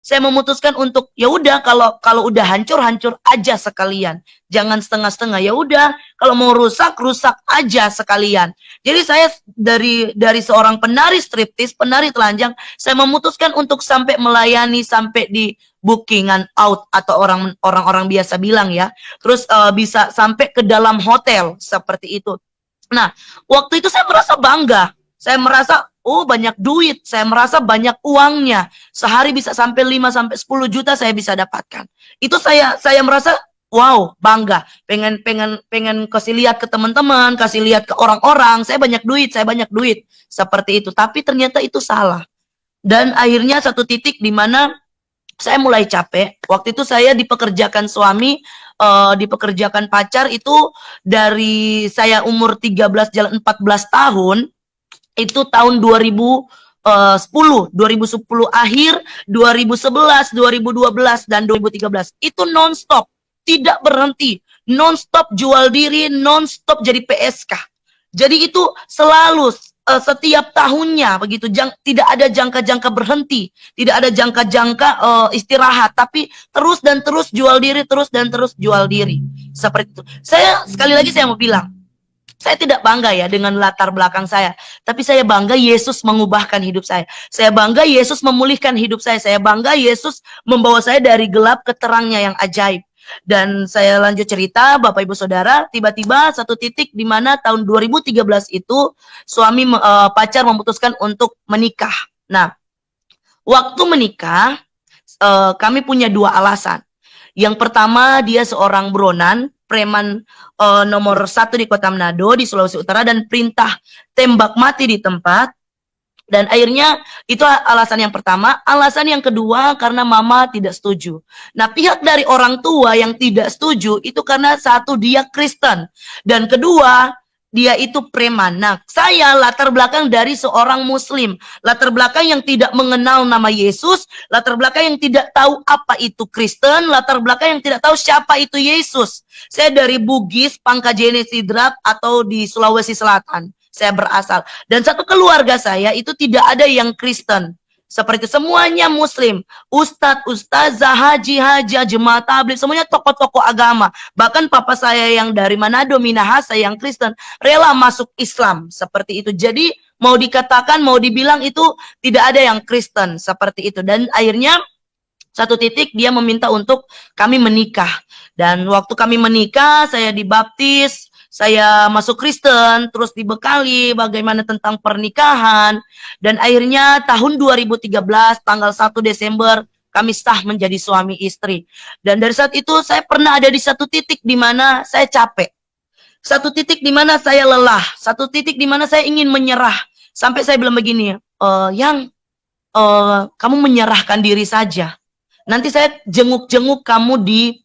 Saya memutuskan untuk ya udah, kalau udah hancur aja sekalian. Jangan setengah-setengah. Ya udah, kalau mau rusak aja sekalian. Jadi saya dari seorang penari striptis, penari telanjang, saya memutuskan untuk sampai melayani sampai di bookingan out atau orang-orang biasa bilang ya. Terus bisa sampai ke dalam hotel seperti itu. Nah, waktu itu saya merasa bangga. Saya merasa, oh banyak duit. Saya merasa banyak uangnya. Sehari bisa sampai 5 sampai 10 juta saya bisa dapatkan. Itu saya merasa wow, bangga. Pengen kasih lihat ke teman-teman, kasih lihat ke orang-orang, saya banyak duit. Seperti itu. Tapi ternyata itu salah. Dan akhirnya satu titik di mana saya mulai capek. Waktu itu saya dipekerjakan suami, dipekerjakan pacar itu dari saya umur 13 jalan 14 tahun, itu tahun 2010 akhir, 2011, 2012 dan 2013. Itu nonstop, tidak berhenti, nonstop jual diri, nonstop jadi PSK. Jadi itu selalu setiap tahunnya begitu, tidak ada jangka-jangka berhenti, tidak ada jangka-jangka istirahat, tapi terus dan terus jual diri, terus dan terus jual diri. Seperti itu. Saya sekali lagi saya mau bilang, saya tidak bangga ya dengan latar belakang saya, tapi saya bangga Yesus mengubahkan hidup saya. Saya bangga Yesus memulihkan hidup saya. Saya bangga Yesus membawa saya dari gelap ke terangnya yang ajaib. Dan saya lanjut cerita, Bapak Ibu Saudara, tiba-tiba satu titik di mana tahun 2013 itu suami pacar memutuskan untuk menikah. Nah, waktu menikah kami punya dua alasan. Yang pertama, dia seorang buronan, preman nomor 1 di Kota Manado, di Sulawesi Utara, dan perintah tembak mati di tempat. Dan akhirnya itu alasan yang pertama. Alasan yang kedua karena mama tidak setuju. Nah, pihak dari orang tua yang tidak setuju itu karena satu, dia Kristen, dan kedua, dia itu preman. Nah, saya latar belakang dari seorang muslim, latar belakang yang tidak mengenal nama Yesus, latar belakang yang tidak tahu apa itu Kristen, latar belakang yang tidak tahu siapa itu Yesus. Saya dari Bugis, Pangkajene Sidrap, atau di Sulawesi Selatan saya berasal. Dan satu keluarga saya itu tidak ada yang Kristen. Seperti semuanya muslim. Ustadz, ustazah, haji, hajah, jemaat tabligh, semuanya tokoh-tokoh agama. Bahkan papa saya yang dari Manado, Minahasa, yang Kristen, rela masuk Islam. Seperti itu. Jadi mau dikatakan, mau dibilang itu tidak ada yang Kristen. Seperti itu. Dan akhirnya satu titik dia meminta untuk kami menikah. Dan waktu kami menikah, saya dibaptis, saya masuk Kristen, terus dibekali bagaimana tentang pernikahan, dan akhirnya tahun 2013, tanggal 1 Desember, kami sah menjadi suami istri. Dan dari saat itu, saya pernah ada di satu titik di mana saya capek. Satu titik di mana saya lelah. Satu titik di mana saya ingin menyerah. Sampai saya bilang begini, kamu menyerahkan diri saja. Nanti saya jenguk-jenguk kamu di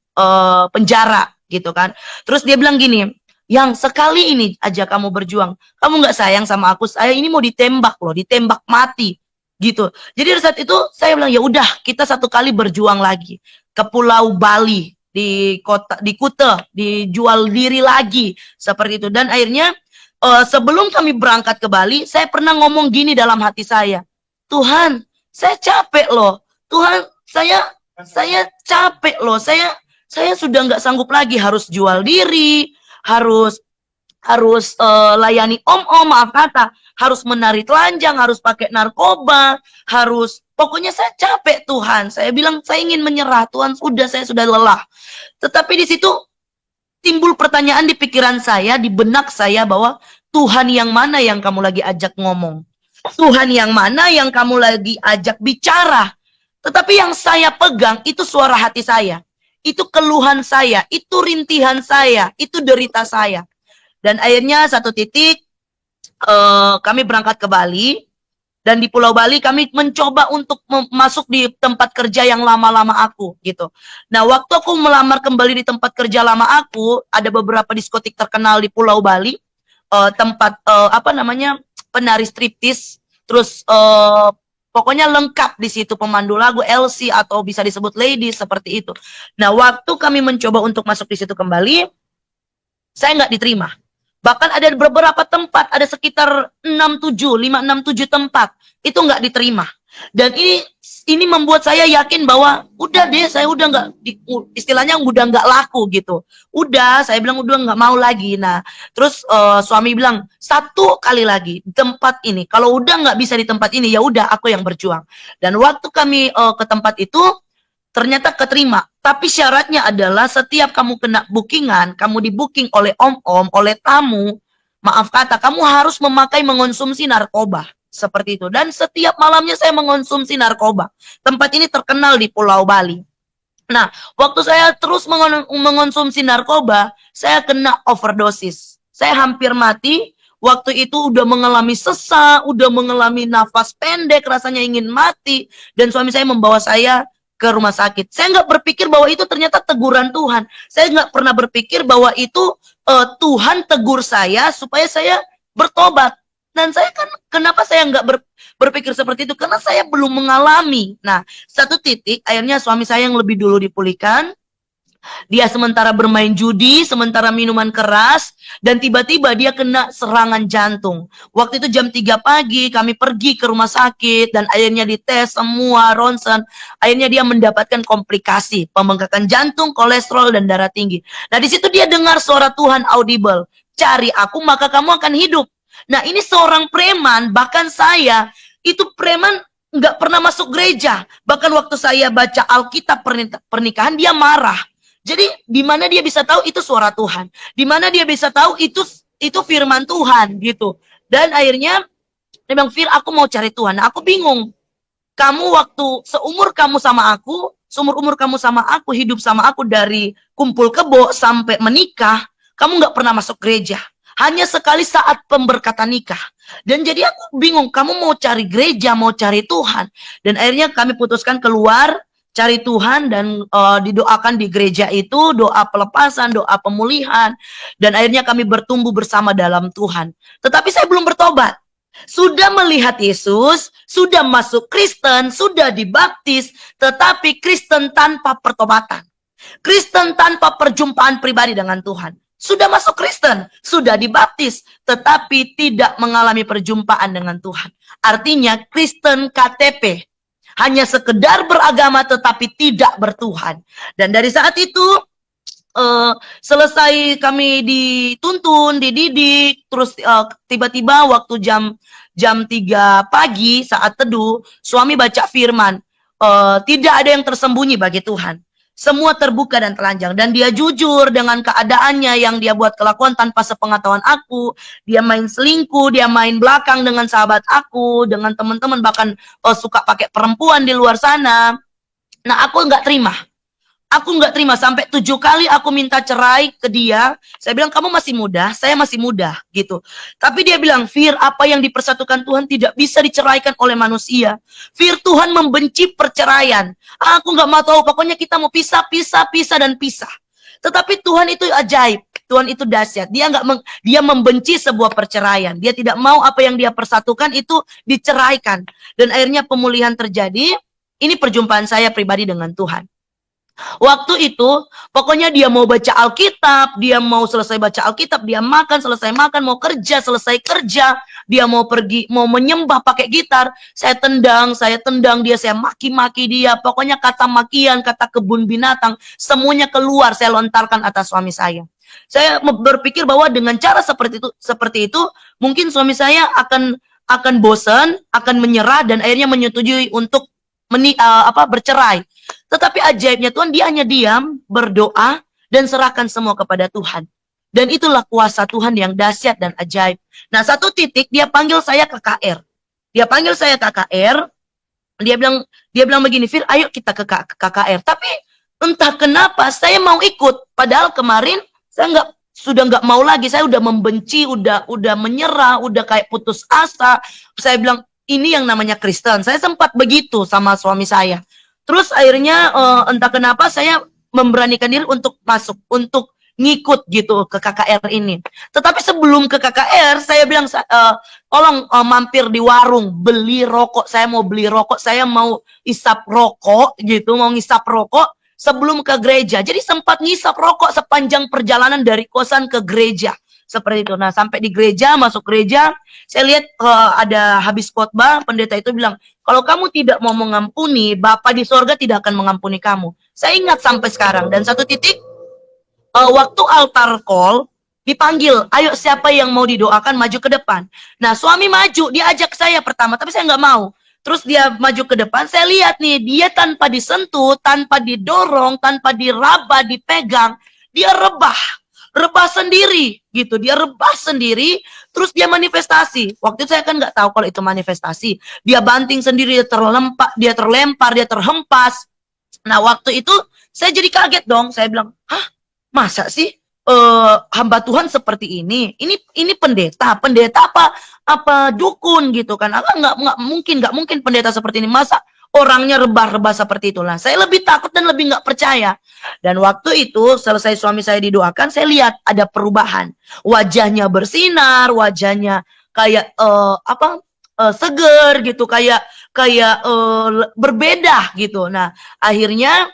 penjara, gitu kan. Terus dia bilang gini, yang sekali ini aja kamu berjuang, kamu nggak sayang sama aku, saya ini mau ditembak loh, ditembak mati, gitu. Jadi dari saat itu saya bilang ya udah, kita satu kali berjuang lagi ke Pulau Bali, di Kuta, dijual diri lagi seperti itu. Dan akhirnya sebelum kami berangkat ke Bali, saya pernah ngomong gini dalam hati saya, Tuhan, saya capek loh, Tuhan, saya capek loh, saya sudah nggak sanggup lagi harus jual diri, harus layani om-om, maaf kata, harus menari telanjang, harus pakai narkoba, pokoknya saya capek Tuhan. Saya bilang saya ingin menyerah, Tuhan, saya sudah lelah. Tetapi di situ timbul pertanyaan di pikiran saya, di benak saya, bahwa Tuhan yang mana yang kamu lagi ajak ngomong? Tuhan yang mana yang kamu lagi ajak bicara? Tetapi yang saya pegang itu suara hati saya. Itu keluhan saya, itu rintihan saya, itu derita saya. Dan akhirnya satu titik kami berangkat ke Bali. Dan di Pulau Bali kami mencoba untuk masuk di tempat kerja yang lama-lama aku, gitu. Nah, waktu aku melamar kembali di tempat kerja lama aku, ada beberapa diskotik terkenal di Pulau Bali, tempat penari striptis, terus pokoknya lengkap di situ, pemandu lagu, LC atau bisa disebut ladies, seperti itu. Nah, waktu kami mencoba untuk masuk di situ kembali, saya nggak diterima. Bahkan ada beberapa tempat, ada sekitar 5-6-7 tempat, itu nggak diterima. Dan ini membuat saya yakin bahwa udah deh, saya udah nggak, istilahnya udah nggak laku gitu. Udah, saya bilang udah nggak mau lagi. Nah, terus suami bilang 1 kali lagi di tempat ini. Kalau udah nggak bisa di tempat ini, ya udah aku yang berjuang. Dan waktu kami ke tempat itu ternyata keterima. Tapi syaratnya adalah setiap kamu kena bookingan, kamu di booking oleh om-om, oleh tamu, maaf kata, kamu harus mengonsumsi narkoba. Seperti itu. Dan setiap malamnya saya mengonsumsi narkoba. Tempat ini terkenal di Pulau Bali. Nah, waktu saya terus mengonsumsi narkoba, saya kena overdosis. Saya hampir mati. Waktu itu udah mengalami sesak, udah mengalami nafas pendek, rasanya ingin mati. Dan suami saya membawa saya ke rumah sakit. Saya nggak berpikir bahwa itu ternyata teguran Tuhan. Saya nggak pernah berpikir bahwa itu Tuhan tegur saya supaya saya bertobat. Dan saya kan, kenapa saya nggak berpikir seperti itu? Karena saya belum mengalami. Nah, satu titik, akhirnya suami saya yang lebih dulu dipulihkan. Dia sementara bermain judi, sementara minuman keras, dan tiba-tiba dia kena serangan jantung. Waktu itu jam 3 pagi, kami pergi ke rumah sakit, dan akhirnya dites semua, ronsen. Akhirnya dia mendapatkan komplikasi, pembengkakan jantung, kolesterol, dan darah tinggi. Nah, di situ dia dengar suara Tuhan audible. Cari aku, maka kamu akan hidup. Nah, ini seorang preman, bahkan saya, itu preman nggak pernah masuk gereja. Bahkan waktu saya baca Alkitab pernikahan, dia marah. Jadi di mana dia bisa tahu itu suara Tuhan? Di mana dia bisa tahu itu firman Tuhan gitu. Dan akhirnya dia bilang, "Fir, aku mau cari Tuhan." Nah, aku bingung. Kamu waktu seumur kamu sama aku, seumur-umur kamu sama aku, hidup sama aku dari kumpul kebo sampai menikah, kamu nggak pernah masuk gereja. Hanya sekali saat pemberkatan nikah. Dan jadi aku bingung, kamu mau cari gereja, mau cari Tuhan. Dan akhirnya kami putuskan keluar, cari Tuhan, dan didoakan di gereja itu, doa pelepasan, doa pemulihan, dan akhirnya kami bertumbuh bersama dalam Tuhan. Tetapi saya belum bertobat. Sudah melihat Yesus, sudah masuk Kristen, sudah dibaptis, tetapi Kristen tanpa pertobatan. Kristen tanpa perjumpaan pribadi dengan Tuhan. Sudah masuk Kristen, sudah dibaptis, tetapi tidak mengalami perjumpaan dengan Tuhan. Artinya Kristen KTP. Hanya sekedar beragama tetapi tidak bertuhan. Dan dari saat itu selesai kami dituntun, dididik, terus tiba-tiba waktu jam 3 pagi saat teduh, suami baca firman, tidak ada yang tersembunyi bagi Tuhan. Semua terbuka dan telanjang. Dan dia jujur dengan keadaannya yang dia buat kelakuan tanpa sepengetahuan aku. Dia main selingkuh, dia main belakang dengan sahabat aku, dengan teman-teman, bahkan suka pakai perempuan di luar sana. Nah, aku nggak terima. Aku nggak terima, sampai 7 kali aku minta cerai ke dia. Saya bilang, kamu masih muda, saya masih muda, gitu. Tapi dia bilang, Fir, apa yang dipersatukan Tuhan tidak bisa diceraikan oleh manusia. Fir, Tuhan membenci perceraian. Aku nggak mau tahu, pokoknya kita mau pisah, dan pisah. Tetapi Tuhan itu ajaib, Tuhan itu dahsyat. Dia membenci sebuah perceraian. Dia tidak mau apa yang dia persatukan itu diceraikan. Dan akhirnya pemulihan terjadi. Ini perjumpaan saya pribadi dengan Tuhan. Waktu itu, pokoknya dia mau baca Alkitab, dia mau selesai baca Alkitab, dia makan, selesai makan, mau kerja, selesai kerja, dia mau pergi, mau menyembah pakai gitar, saya tendang dia, saya maki-maki dia, pokoknya kata makian, kata kebun binatang, semuanya keluar, saya lontarkan atas suami saya. Saya berpikir bahwa dengan cara seperti itu, mungkin suami saya akan bosan, akan menyerah, dan akhirnya menyetujui untuk bercerai. Tetapi ajaibnya Tuhan, dia hanya diam, berdoa, dan serahkan semua kepada Tuhan. Dan itulah kuasa Tuhan yang dahsyat dan ajaib. Nah, satu titik dia panggil saya ke KR. Dia bilang begini, Fir, ayo kita ke KKR. Tapi entah kenapa saya mau ikut. Padahal kemarin saya sudah nggak mau lagi. Saya udah membenci, udah menyerah, udah kayak putus asa. Saya bilang, ini yang namanya Kristen. Saya sempat begitu sama suami saya. Terus akhirnya entah kenapa saya memberanikan diri untuk masuk, untuk ngikut gitu ke KKR ini. Tetapi sebelum ke KKR, saya bilang, tolong mampir di warung, beli rokok. Saya mau beli rokok, saya mau isap rokok gitu, mau ngisap rokok sebelum ke gereja. Jadi sempat ngisap rokok sepanjang perjalanan dari kosan ke gereja. seperti itu. Nah, sampai di gereja, masuk gereja, saya lihat ada habis khotbah, pendeta itu bilang, kalau kamu tidak mau mengampuni, Bapa di sorga tidak akan mengampuni kamu. Saya ingat sampai sekarang. Dan satu titik, waktu altar call, dipanggil, ayo siapa yang mau didoakan maju ke depan. Nah, suami maju, dia ajak saya pertama, tapi saya nggak mau. Terus dia maju ke depan, saya lihat nih, dia tanpa disentuh, tanpa didorong, tanpa diraba, dipegang, dia rebah sendiri gitu, dia rebah sendiri, terus dia manifestasi. Waktu itu saya kan nggak tahu kalau itu manifestasi. Dia banting sendiri, dia terlempar, dia terhempas. Nah, waktu itu saya jadi kaget dong, saya bilang, hah, masa sih hamba Tuhan seperti ini? Ini pendeta apa dukun gitu kan? Nggak mungkin pendeta seperti ini. Masa orangnya rebah-rebah seperti itulah. Saya lebih takut dan lebih nggak percaya. Dan waktu itu selesai suami saya didoakan, saya lihat ada perubahan. Wajahnya bersinar, wajahnya kayak seger gitu, kayak berbeda gitu. Nah, akhirnya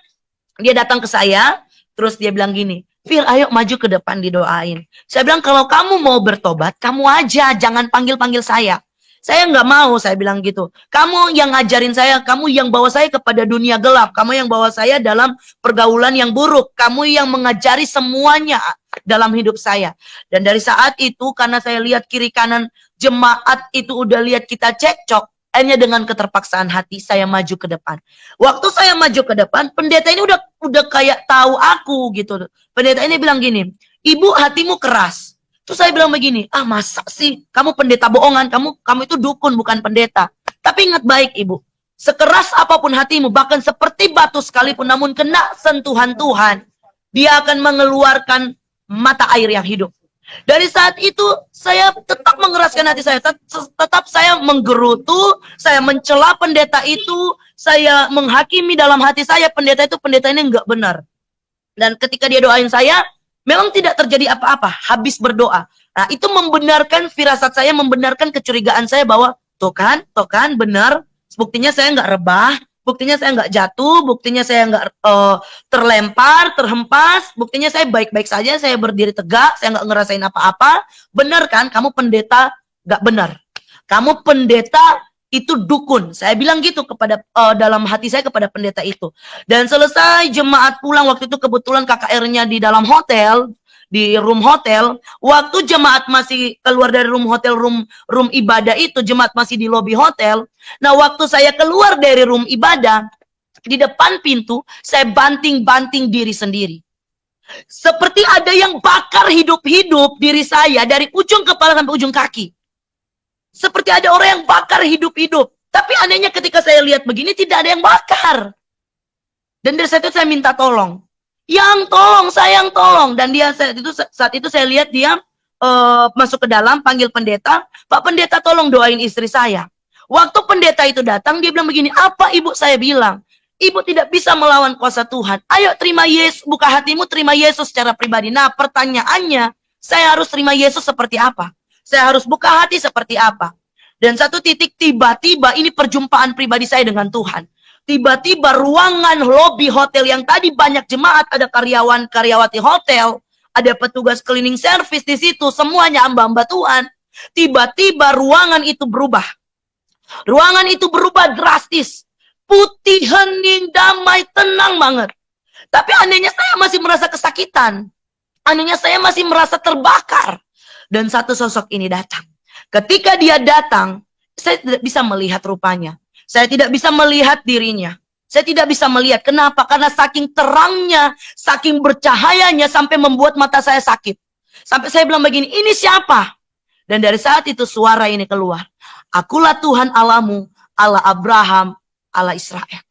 dia datang ke saya, terus dia bilang gini, Fir, ayo maju ke depan didoain. Saya bilang, kalau kamu mau bertobat, kamu aja, jangan panggil-panggil saya. Saya nggak mau, saya bilang gitu. Kamu yang ngajarin saya, kamu yang bawa saya kepada dunia gelap. Kamu yang bawa saya dalam pergaulan yang buruk. Kamu yang mengajari semuanya dalam hidup saya. Dan dari saat itu, karena saya lihat kiri kanan jemaat itu udah lihat kita cekcok, hanya dengan keterpaksaan hati saya maju ke depan. Waktu saya maju ke depan, pendeta ini udah kayak tahu aku gitu. Pendeta ini bilang gini, ibu hatimu keras. Terus saya bilang begini, masa sih kamu pendeta bohongan, kamu itu dukun bukan pendeta. Tapi ingat baik ibu, sekeras apapun hatimu, bahkan seperti batu sekalipun, namun kena sentuhan Tuhan, dia akan mengeluarkan mata air yang hidup. Dari saat itu saya tetap mengeraskan hati saya, tetap saya menggerutu, saya mencela pendeta itu, saya menghakimi dalam hati saya pendeta ini enggak benar. Dan ketika dia doain saya, memang tidak terjadi apa-apa, habis berdoa. Nah, itu membenarkan firasat saya, membenarkan kecurigaan saya bahwa tuh kan benar, buktinya saya enggak rebah, buktinya saya nggak jatuh, buktinya saya nggak terlempar, terhempas, buktinya saya baik-baik saja, saya berdiri tegak, saya nggak ngerasain apa-apa. Benar kan? Kamu pendeta nggak benar. Kamu pendeta itu dukun. Saya bilang gitu kepada dalam hati saya kepada pendeta itu. Dan selesai jemaat pulang, waktu itu kebetulan KKR-nya di dalam hotel, di room hotel. Waktu jemaat masih keluar dari room hotel, room ibadah itu, jemaat masih di lobi hotel. Nah, waktu saya keluar dari room ibadah, di depan pintu, saya banting-banting diri sendiri. Seperti ada yang bakar hidup-hidup diri saya dari ujung kepala sampai ujung kaki. Seperti ada orang yang bakar hidup-hidup. Tapi anehnya ketika saya lihat begini, tidak ada yang bakar. Dan dari saat itu saya minta tolong. Yang tolong, sayang tolong. Dan dia saat itu saya lihat dia masuk ke dalam, panggil pendeta. Pak pendeta tolong doain istri saya. Waktu pendeta itu datang, dia bilang begini, apa ibu saya bilang? Ibu tidak bisa melawan kuasa Tuhan. Ayo terima Yesus, buka hatimu, terima Yesus secara pribadi. Nah, pertanyaannya, saya harus terima Yesus seperti apa? Saya harus buka hati seperti apa? Dan satu titik tiba-tiba ini perjumpaan pribadi saya dengan Tuhan. Tiba-tiba ruangan lobi hotel yang tadi banyak jemaat, ada karyawati hotel, ada petugas cleaning service di situ, semuanya hamba-hamba Tuhan. Tiba-tiba ruangan itu berubah. Ruangan itu berubah drastis. Putih, hening, damai, tenang banget. Tapi anehnya saya masih merasa kesakitan. Anehnya saya masih merasa terbakar. Dan satu sosok ini datang. Ketika dia datang, saya tidak bisa melihat rupanya. Saya tidak bisa melihat dirinya. Saya tidak bisa melihat. Kenapa? Karena saking terangnya, saking bercahayanya, sampai membuat mata saya sakit. Sampai saya bilang begini, ini siapa? Dan dari saat itu suara ini keluar. Akulah Tuhan Allahmu, Allah Abraham, Allah Israel,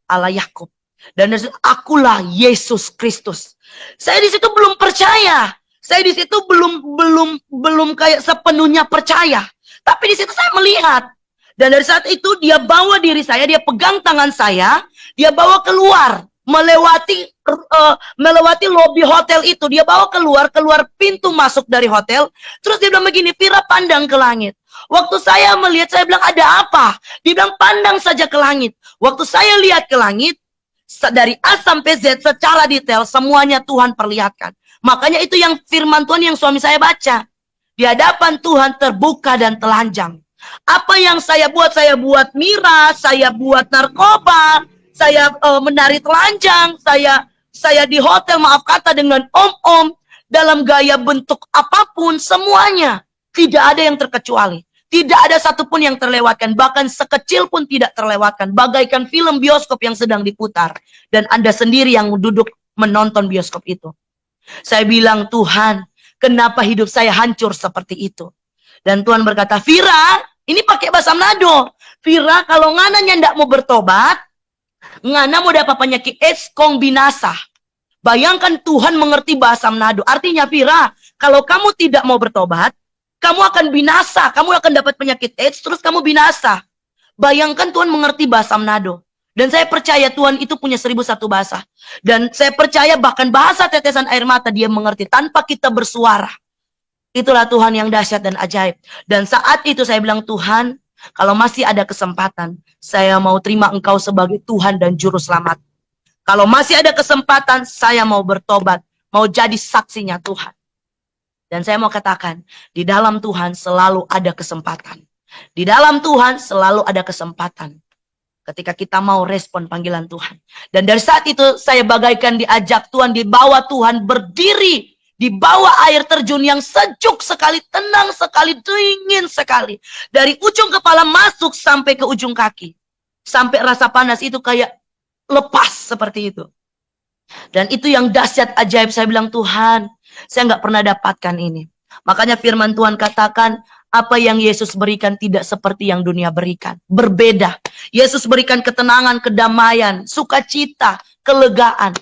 Allah Yakub. Dan dari situ, akulah Yesus Kristus. Saya di situ belum percaya. Saya di situ belum kayak sepenuhnya percaya. Tapi di situ saya melihat. Dan dari saat itu dia bawa diri saya, dia pegang tangan saya, dia bawa keluar, melewati lobi hotel itu. Dia bawa keluar pintu masuk dari hotel. Terus dia bilang begini, Vira pandang ke langit. Waktu saya melihat, saya bilang ada apa? Dia bilang pandang saja ke langit. Waktu saya lihat ke langit, dari A sampai Z secara detail, semuanya Tuhan perlihatkan. Makanya itu yang firman Tuhan yang suami saya baca. di hadapan Tuhan terbuka dan telanjang. Apa yang saya buat miras, saya buat narkoba, saya menari telanjang, saya di hotel, maaf kata, dengan om-om, dalam gaya bentuk apapun, semuanya. Tidak ada yang terkecuali. Tidak ada satupun yang terlewatkan. Bahkan sekecil pun tidak terlewatkan. Bagaikan film bioskop yang sedang diputar. Dan Anda sendiri yang duduk menonton bioskop itu. Saya bilang, Tuhan, kenapa hidup saya hancur seperti itu? Dan Tuhan berkata, Vira, ini pakai bahasa Manado. Vira, kalau ngananya ndak mau bertobat, ngana mau dapat penyakit AIDS kong binasa. Bayangkan Tuhan mengerti bahasa Manado. Artinya, Vira, kalau kamu tidak mau bertobat, kamu akan binasa. Kamu akan dapat penyakit AIDS, terus kamu binasa. Bayangkan Tuhan mengerti bahasa Manado. Dan saya percaya Tuhan itu punya 1001 bahasa. Dan saya percaya bahkan bahasa tetesan air mata dia mengerti tanpa kita bersuara. Itulah Tuhan yang dahsyat dan ajaib. Dan saat itu saya bilang, Tuhan, kalau masih ada kesempatan, saya mau terima Engkau sebagai Tuhan dan Juru Selamat. Kalau masih ada kesempatan, saya mau bertobat. Mau jadi saksinya Tuhan. Dan saya mau katakan, di dalam Tuhan selalu ada kesempatan. Di dalam Tuhan selalu ada kesempatan. Ketika kita mau respon panggilan Tuhan. Dan dari saat itu saya bagaikan diajak Tuhan, dibawa Tuhan berdiri. Di bawah air terjun yang sejuk sekali, tenang sekali, dingin sekali. Dari ujung kepala masuk sampai ke ujung kaki. Sampai rasa panas itu kayak lepas seperti itu. Dan itu yang dahsyat ajaib. Saya bilang, Tuhan, saya nggak pernah dapatkan ini. Makanya firman Tuhan katakan, apa yang Yesus berikan tidak seperti yang dunia berikan. Berbeda. Yesus berikan ketenangan, kedamaian, sukacita, kelegaan.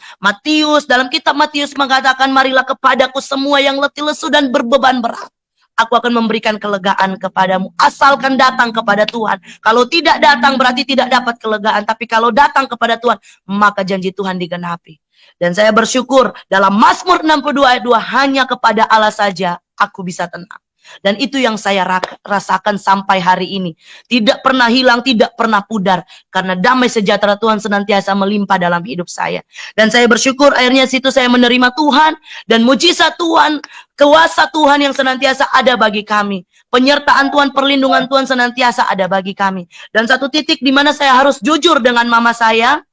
Dalam kitab Matius mengatakan, marilah kepadaku semua yang letih lesu dan berbeban berat. Aku akan memberikan kelegaan kepadamu. Asalkan datang kepada Tuhan. Kalau tidak datang berarti tidak dapat kelegaan. Tapi kalau datang kepada Tuhan, maka janji Tuhan digenapi. Dan saya bersyukur dalam Mazmur 62 ayat 2, hanya kepada Allah saja aku bisa tenang. Dan itu yang saya rasakan sampai hari ini. Tidak pernah hilang, tidak pernah pudar. Karena damai sejahtera Tuhan senantiasa melimpah dalam hidup saya. Dan saya bersyukur akhirnya situ saya menerima Tuhan. Dan mujizat Tuhan, kuasa Tuhan yang senantiasa ada bagi kami. Penyertaan Tuhan, perlindungan Tuhan senantiasa ada bagi kami. Dan satu titik di mana saya harus jujur dengan mama saya.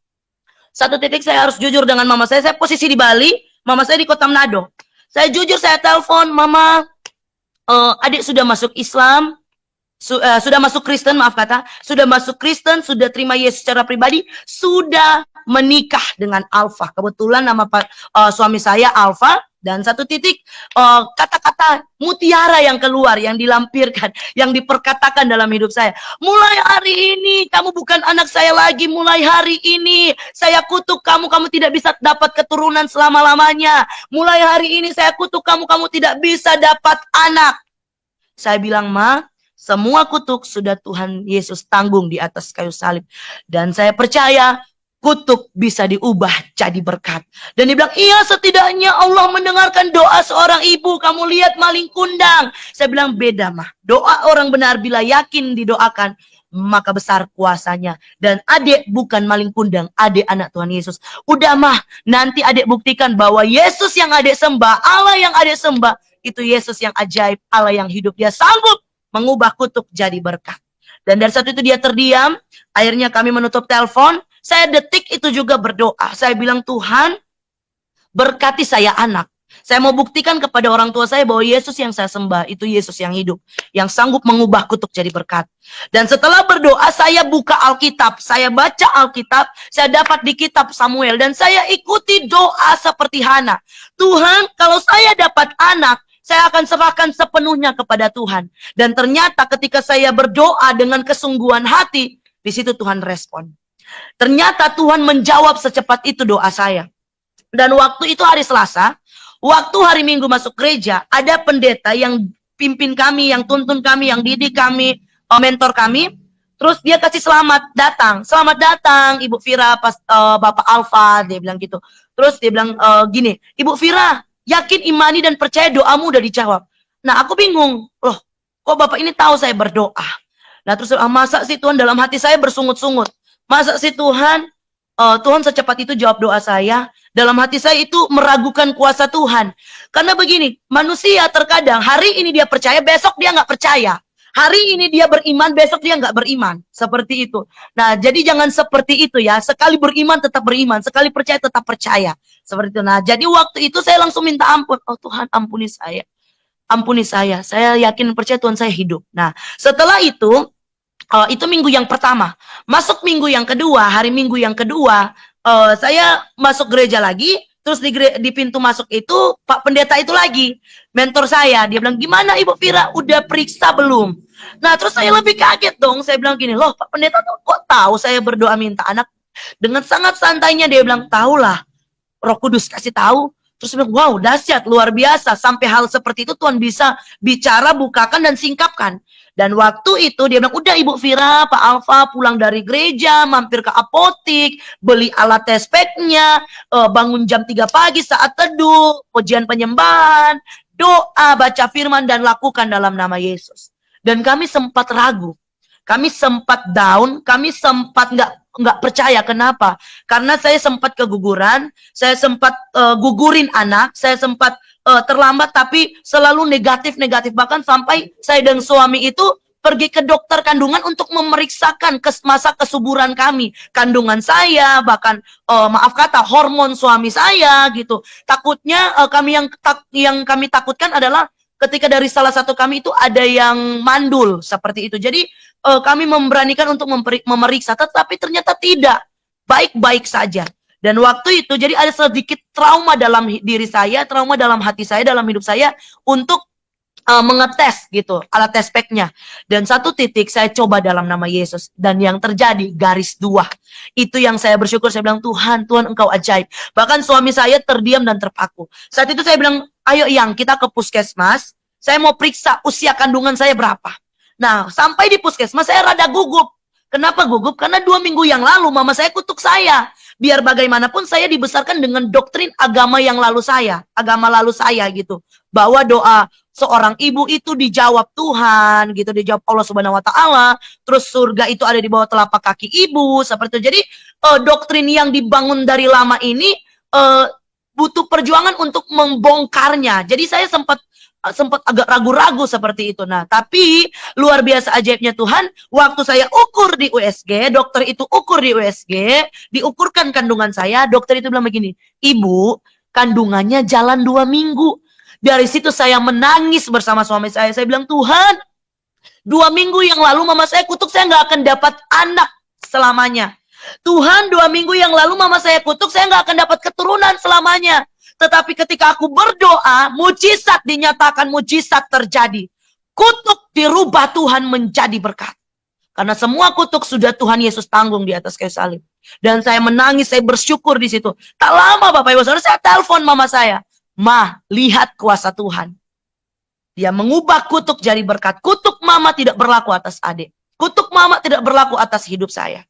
Satu titik saya harus jujur dengan mama saya. Saya posisi di Bali, mama saya di Kota Manado. Saya jujur, saya telepon, Mama, adik sudah masuk Islam, sudah masuk Kristen, maaf kata, sudah masuk Kristen, sudah terima Yesus secara pribadi, sudah menikah dengan Alfa. Kebetulan nama suami saya Alfa. Dan satu titik kata-kata mutiara yang keluar, yang dilampirkan, yang diperkatakan dalam hidup saya. Mulai hari ini kamu bukan anak saya lagi. Mulai hari ini saya kutuk kamu, kamu tidak bisa dapat keturunan selama-lamanya. Mulai hari ini saya kutuk kamu, kamu tidak bisa dapat anak. Saya bilang, Ma, semua kutuk sudah Tuhan Yesus tanggung di atas kayu salib. Dan saya percaya kutuk bisa diubah jadi berkat. Dan dia bilang, iya, setidaknya Allah mendengarkan doa seorang ibu. Kamu lihat maling kundang. Saya bilang, beda, Mah. Doa orang benar bila yakin didoakan, maka besar kuasanya. Dan adik bukan maling kundang, adik anak Tuhan Yesus. Udah, Mah, nanti adik buktikan bahwa Yesus yang adik sembah, Allah yang adik sembah, itu Yesus yang ajaib, Allah yang hidup. Dia sanggup mengubah kutuk jadi berkat. Dan dari saat itu dia terdiam. Akhirnya kami menutup telepon. Saya detik itu juga berdoa. Saya bilang, Tuhan, berkati saya anak. Saya mau buktikan kepada orang tua saya bahwa Yesus yang saya sembah itu Yesus yang hidup, yang sanggup mengubah kutuk jadi berkat. Dan setelah berdoa, saya buka Alkitab, saya baca Alkitab, saya dapat di kitab Samuel, dan saya ikuti doa seperti Hana. Tuhan, kalau saya dapat anak, saya akan serahkan sepenuhnya kepada Tuhan. Dan ternyata ketika saya berdoa dengan kesungguhan hati, di situ Tuhan respon. Ternyata Tuhan menjawab secepat itu doa saya. Dan waktu itu hari Selasa, waktu hari Minggu masuk gereja, ada pendeta yang pimpin kami, yang tuntun kami, yang didik kami, mentor kami. Terus dia kasih selamat datang. Selamat datang Ibu Vira, Bapak Alfa, dia bilang gitu. Terus dia bilang gini, Ibu Vira, yakin, imani, dan percaya doamu udah dijawab. Nah, aku bingung. Loh, kok Bapak ini tahu saya berdoa? Nah, terus masa sih Tuhan, dalam hati saya bersungut-sungut. Masa sih Tuhan Tuhan secepat itu jawab doa saya. Dalam hati saya itu meragukan kuasa Tuhan. Karena begini, manusia terkadang hari ini dia percaya, besok dia nggak percaya. Hari ini dia beriman, besok dia nggak beriman. Seperti itu. Nah, jadi jangan seperti itu ya. Sekali beriman tetap beriman, sekali percaya tetap percaya. Seperti itu. Nah, jadi waktu itu saya langsung minta ampun. Oh Tuhan, ampuni saya. Ampuni saya. Saya yakin percaya Tuhan saya hidup. Nah, setelah itu minggu yang pertama. Masuk minggu yang kedua, hari minggu yang kedua, saya masuk gereja lagi. Terus di pintu masuk itu, Pak Pendeta itu lagi, mentor saya. Dia bilang, gimana Ibu Vira, udah periksa belum? Nah, terus saya lebih kaget dong. Saya bilang gini, loh Pak Pendeta tuh kok tahu saya berdoa minta anak? Dengan sangat santainya dia bilang, tahulah, Roh Kudus kasih tahu. Terus bilang, wow, dahsyat, luar biasa. Sampai hal seperti itu Tuhan bisa bicara, bukakan, dan singkapkan. Dan waktu itu dia bilang, udah Ibu Vira, Pak Alfa pulang dari gereja, mampir ke apotik, beli alat test pack-nya, bangun jam 3 pagi saat teduh, pujian penyembahan, doa, baca firman, dan lakukan dalam nama Yesus. Dan kami sempat ragu, kami sempat down, kami sempat nggak percaya. Kenapa? Karena saya sempat keguguran, saya sempat gugurin anak, saya sempat terlambat, tapi selalu negatif-negatif. Bahkan sampai saya dan suami itu pergi ke dokter kandungan untuk memeriksakan masa kesuburan kami, kandungan saya, bahkan maaf kata hormon suami saya gitu. Takutnya yang kami takutkan adalah ketika dari salah satu kami itu ada yang mandul seperti itu. Jadi kami memberanikan untuk memeriksa, tetapi ternyata tidak, baik-baik saja. Dan waktu itu jadi ada sedikit trauma dalam diri saya, trauma dalam hati saya, dalam hidup saya untuk mengetes gitu, alat test pack-nya. Dan satu titik saya coba dalam nama Yesus, dan yang terjadi garis 2. Itu yang saya bersyukur, saya bilang, Tuhan Engkau ajaib. Bahkan suami saya terdiam dan terpaku. Saat itu saya bilang, ayo Yang, kita ke puskesmas, saya mau periksa usia kandungan saya berapa. Nah, sampai di puskesmas saya rada gugup. Kenapa gugup? Karena 2 minggu yang lalu mama saya kutuk saya. Biar bagaimanapun saya dibesarkan dengan doktrin agama lalu saya gitu. Bahwa doa seorang ibu itu dijawab Tuhan gitu, dijawab Allah Subhanahu wa taala, terus surga itu ada di bawah telapak kaki ibu, seperti itu. Jadi doktrin yang dibangun dari lama ini butuh perjuangan untuk membongkarnya. Jadi saya sempat agak ragu-ragu seperti itu. Nah, tapi luar biasa ajaibnya Tuhan, waktu saya ukur di USG, dokter itu ukur di USG, diukurkan kandungan saya, dokter itu bilang begini, Ibu, kandungannya jalan 2 minggu. Dari situ saya menangis bersama suami saya bilang, Tuhan, 2 minggu yang lalu mama saya kutuk, saya nggak akan dapat anak selamanya. Tuhan, 2 minggu yang lalu mama saya kutuk, saya nggak akan dapat keturunan selamanya. Tetapi ketika aku berdoa, mujizat dinyatakan, mujizat terjadi. Kutuk dirubah Tuhan menjadi berkat. Karena semua kutuk sudah Tuhan Yesus tanggung di atas kayu salib. Dan saya menangis, saya bersyukur di situ. Tak lama Bapak Ibu Saudara, saya telepon mama saya. Ma, lihat kuasa Tuhan. Dia mengubah kutuk jadi berkat. Kutuk mama tidak berlaku atas adik. Kutuk mama tidak berlaku atas hidup saya.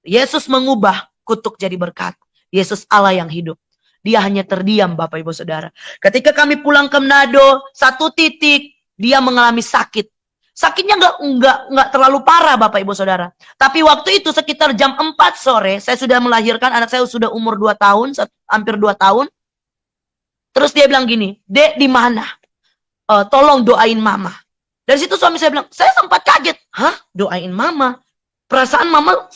Yesus mengubah kutuk jadi berkat. Yesus Allah yang hidup. Dia hanya terdiam Bapak Ibu Saudara. Ketika kami pulang ke Manado, satu titik dia mengalami sakit. Sakitnya nggak terlalu parah Bapak Ibu Saudara. Tapi waktu itu sekitar jam 4 sore, saya sudah melahirkan, anak saya sudah umur 2 tahun, hampir 2 tahun. Terus dia bilang gini, Dek di mana? Tolong doain mama. Dari situ suami saya bilang, saya sempat kaget. Hah? Doain mama? Perasaan mama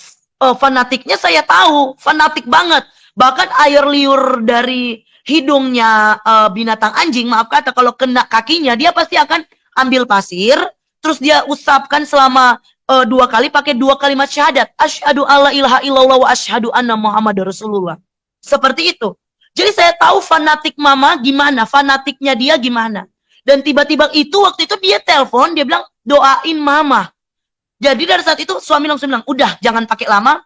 fanatiknya saya tahu, fanatik banget. Bahkan air liur dari hidungnya binatang anjing, maaf kata, kalau kena kakinya, dia pasti akan ambil pasir, terus dia usapkan selama 2 kali, pakai 2 kalimat syahadat. Asyhadu alla ilaha illallah wa asyhadu anna Muhammadar Rasulullah. Seperti itu. Jadi saya tahu fanatik mama gimana, fanatiknya dia gimana. Dan tiba-tiba waktu itu dia telepon, dia bilang, doain mama. Jadi dari saat itu suami langsung bilang, udah jangan pakai lama,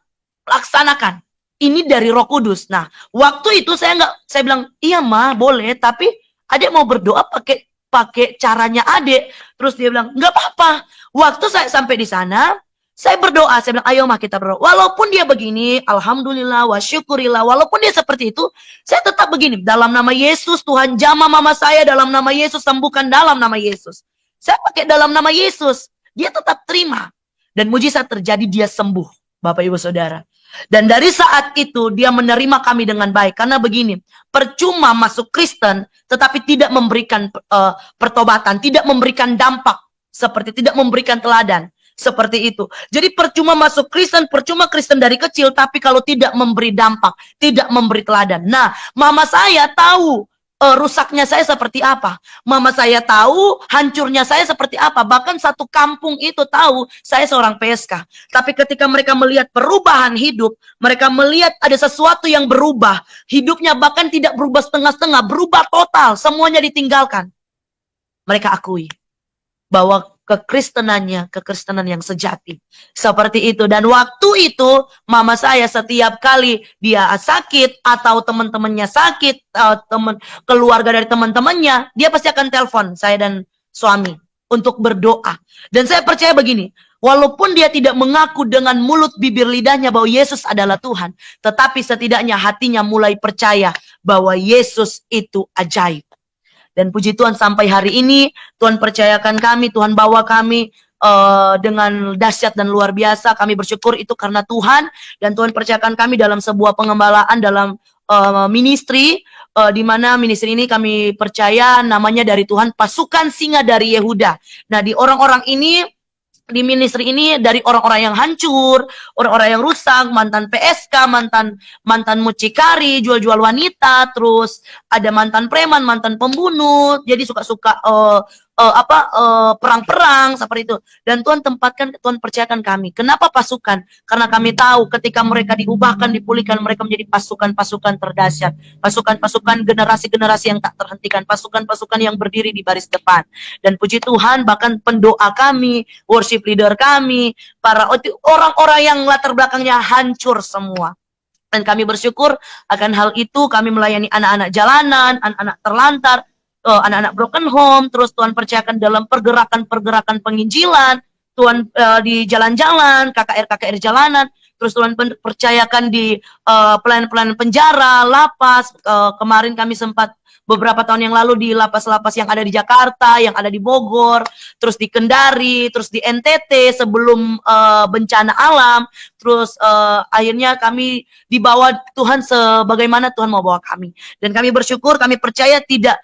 laksanakan. Ini dari Roh Kudus. Nah, waktu itu saya bilang, iya Ma, boleh, tapi Adek mau berdoa pakai caranya Adek. Terus dia bilang, nggak apa-apa. Waktu saya sampai di sana, saya berdoa, saya bilang, ayo Ma kita berdoa. Walaupun dia begini, alhamdulillah, wa syukurillah, walaupun dia seperti itu, saya tetap begini, dalam nama Yesus, Tuhan jamah mama saya, dalam nama Yesus, sembuhkan dalam nama Yesus. Saya pakai dalam nama Yesus, dia tetap terima. Dan mujizat terjadi, dia sembuh, Bapak Ibu Saudara. Dan dari saat itu dia menerima kami dengan baik. Karena begini, percuma masuk Kristen tetapi tidak memberikan pertobatan, tidak memberikan dampak, seperti tidak memberikan teladan. Seperti itu. Jadi percuma masuk Kristen, percuma Kristen dari kecil, tapi kalau tidak memberi dampak, tidak memberi teladan. Nah, mama saya tahu rusaknya saya seperti apa. Mama saya tahu hancurnya saya seperti apa. Bahkan satu kampung itu tahu saya seorang PSK. Tapi ketika mereka melihat perubahan hidup, mereka melihat ada sesuatu yang berubah. Hidupnya bahkan tidak berubah setengah-setengah, berubah total. Semuanya ditinggalkan. Mereka akui bahwa kekristenan yang sejati. Seperti itu. Dan waktu itu, mama saya setiap kali dia sakit, atau teman-temannya sakit, keluarga dari teman-temannya, dia pasti akan telepon saya dan suami untuk berdoa. Dan saya percaya begini, walaupun dia tidak mengaku dengan mulut bibir lidahnya bahwa Yesus adalah Tuhan, tetapi setidaknya hatinya mulai percaya bahwa Yesus itu ajaib. Dan puji Tuhan sampai hari ini Tuhan percayakan kami, Tuhan bawa kami dengan dahsyat dan luar biasa. Kami bersyukur itu karena Tuhan, dan Tuhan percayakan kami dalam sebuah pengembalaan dalam ministry, di mana ministry ini kami percaya namanya dari Tuhan Pasukan Singa dari Yehuda. Nah, di orang-orang ini, di ministry ini dari orang-orang yang hancur, orang-orang yang rusak, mantan PSK, mantan mucikari, jual-jual wanita, terus ada mantan preman, mantan pembunuh, jadi suka-suka perang-perang seperti itu. Dan Tuhan tempatkan, Tuhan percayakan kami. Kenapa pasukan? Karena kami tahu ketika mereka diubahkan, dipulihkan, mereka menjadi pasukan-pasukan terdahsyat, pasukan-pasukan generasi-generasi yang tak terhentikan, pasukan-pasukan yang berdiri di baris depan. Dan puji Tuhan, bahkan pendoa kami, worship leader kami, para orang-orang yang latar belakangnya hancur semua. Dan kami bersyukur akan hal itu. Kami melayani anak-anak jalanan, anak-anak terlantar, anak-anak broken home. Terus Tuhan percayakan dalam pergerakan-pergerakan penginjilan, Tuhan di jalan-jalan, KKR jalanan. Terus Tuhan percayakan di pelayanan-pelayanan penjara, lapas. Kemarin kami sempat beberapa tahun yang lalu di lapas-lapas yang ada di Jakarta, yang ada di Bogor, terus di Kendari, terus di NTT sebelum bencana alam. Terus akhirnya kami dibawa Tuhan sebagaimana Tuhan mau bawa kami. Dan kami bersyukur, kami percaya tidak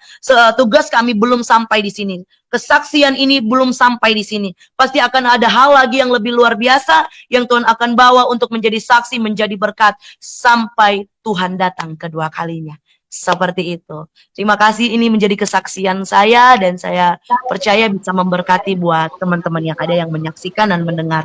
tugas kami belum sampai di sini. Kesaksian ini belum sampai di sini. Pasti akan ada hal lagi yang lebih luar biasa yang Tuhan akan bawa untuk menjadi saksi, menjadi berkat sampai Tuhan datang kedua kalinya. Seperti itu. Terima kasih, ini menjadi kesaksian saya, dan saya percaya bisa memberkati buat teman-teman yang ada yang menyaksikan dan mendengar.